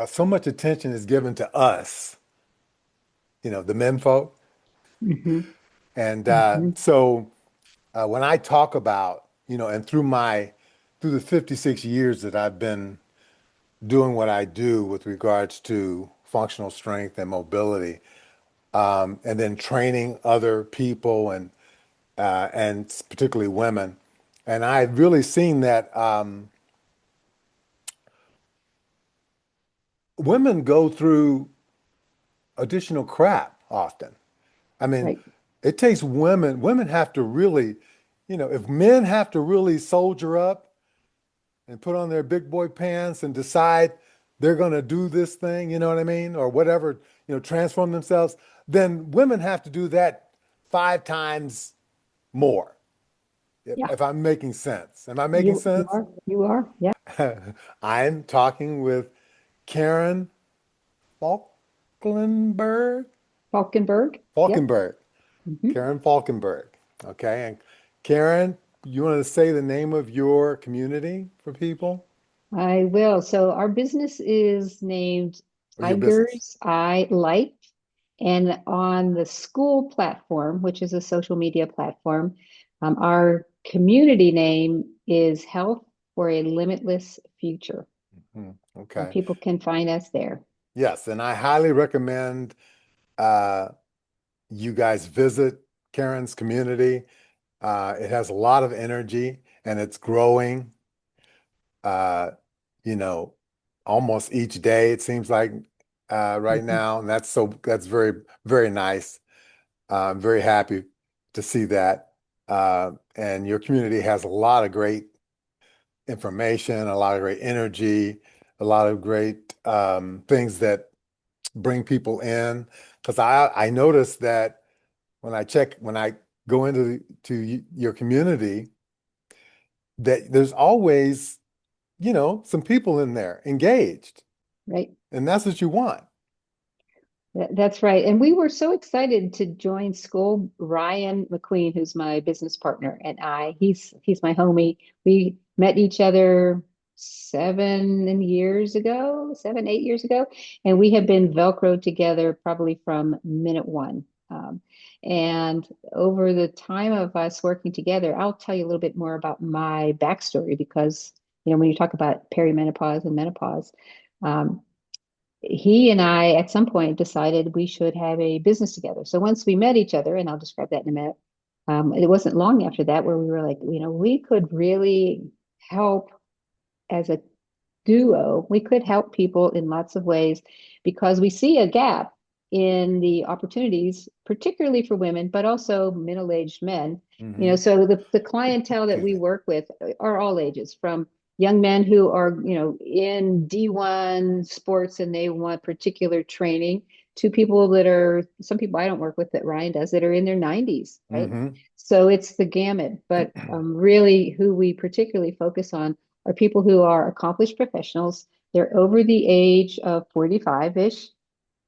so much attention is given to us, the men folk. Hmm. And Hmm. when I talk about, and through the 56 years that I've been doing what I do with regards to functional strength and mobility, and then training other people and particularly women, and I've really seen that women go through additional crap often. I mean, Right. it takes women have to really, if men have to really soldier up and put on their big boy pants and decide they're going to do this thing, you know what I mean? Or whatever, transform themselves, then women have to do that 5 times more. Yeah. If I'm making sense. Am I making You sense? are. You are. Yeah. I'm talking with Karen Falkenberg. Falkenberg. Yep. Falkenberg. Hmm. Karen Falkenberg. Okay. And Karen, you want to say the name of your community for people I will. So our business is named or your business? Tigers I Light. And on the school platform, which is a social media platform, our community name is Health for a Limitless Future. So Okay. people can find us there. Yes. And I highly recommend uh, you guys visit Karen's community. It has a lot of energy and it's growing, uh, you know, almost each day, it seems like right Mhm. now. And that's very, very nice. I'm very happy to see that. And your community has a lot of great information, a lot of great energy, a lot of great things that bring people in. Because I noticed that when I go your community, that there's always, some people in there engaged, Right. and that's what you want. That's right. And we were so excited to join school. Ryan McQueen, who's my business partner, and he's my homie. We met each other 7 years ago, 7, 8 years ago, and we have been Velcro together probably from minute one. And over the time of us working together, I'll tell you a little bit more about my backstory because, when you talk about perimenopause and menopause, um, he and I at some point decided we should have a business together. So once we met each other, and I'll describe that in a minute, it wasn't long after that where we were like, we could really help as a duo. We could help people in lots of ways because we see a gap in the opportunities, particularly for women, but also middle-aged men. Hmm. So the clientele that Excuse we me. work with are all ages, from young men who are, in D1 sports and they want particular training to people that are, some people I don't work with that Ryan does that are in their 90s, right? Hmm. So it's the gamut, but really who we particularly focus on are people who are accomplished professionals. They're over the age of 45-ish.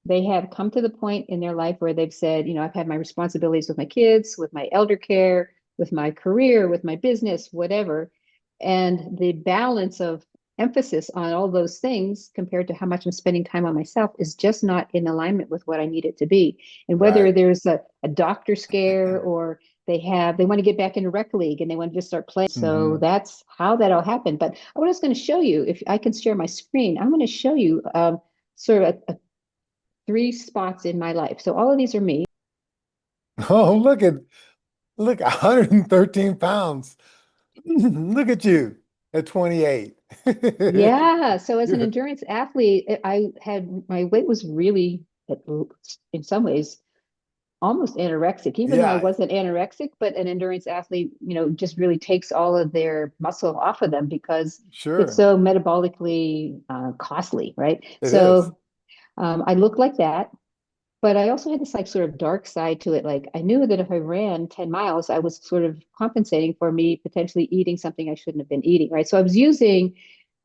They have come to the point in their life where they've said, I've had my responsibilities with my kids, with my elder care, with my career, with my business, whatever. And the balance of emphasis on all those things compared to how much I'm spending time on myself is just not in alignment with what I need it to be. And whether Right. there's a doctor scare or they want to get back into rec league and they want to just start playing. So Hmm. that's how that all happened. But what I was going to show you, if I can share my screen, I'm going to show you sort of a 3 spots in my life. So all of these are me. Oh, look, 113 pounds. Look at you at 28. Yeah. So as an You're, endurance athlete, I had my weight was really, in some ways, almost anorexic, even though I yeah, wasn't anorexic, but an endurance athlete, just really takes all of their muscle off of them because it's sure. so metabolically costly, right? It is. So I look like that. But I also had this like sort of dark side to it. Like I knew that if I ran 10 miles, I was sort of compensating for me potentially eating something I shouldn't have been eating, right? So I was using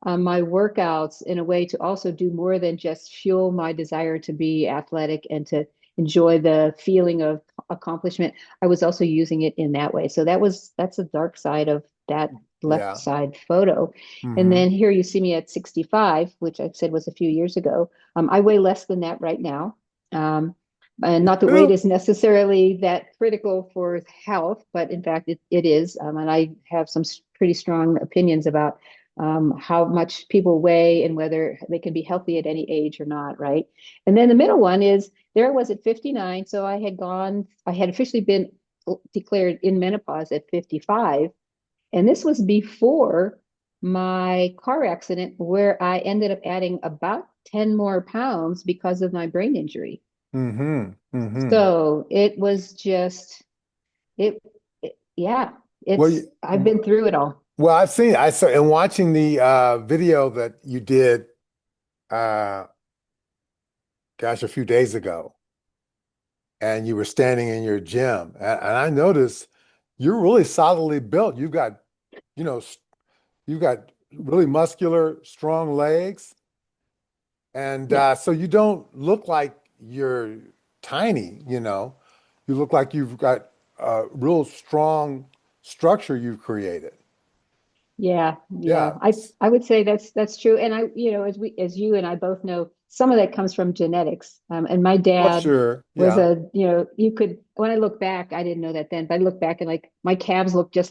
my workouts in a way to also do more than just fuel my desire to be athletic and to enjoy the feeling of accomplishment. I was also using it in that way. So that's a dark side of that left Yeah. side photo. And Hmm. then here you see me at 65, which I said was a few years ago. I weigh less than that right now. And not that weight Whew. is necessarily that critical for health, but in fact, it is. And I have some pretty strong opinions about how much people weigh and whether they can be healthy at any age or not, right? And then the middle one is there I was at 59. So I had officially been declared in menopause at 55. And this was before my car accident where I ended up adding about 10 more pounds because of my brain injury. Hmm. Hmm. So it was just yeah, Well, I've been through it all. well, I saw, in watching the video that you did, uh, gosh, a few days ago, and you were standing in your gym, and I noticed you're really solidly built. You've got, you know, you've got really muscular, strong legs, and Yeah. so you don't look like you're tiny, you know. You look like you've got a real strong structure you've created. Yeah, yeah. Yeah. I would say that's true. And as you and I both know, some of that comes from genetics. And my Well, dad sure. was Yeah. you could when I look back, I didn't know that then, but I look back and like my calves look just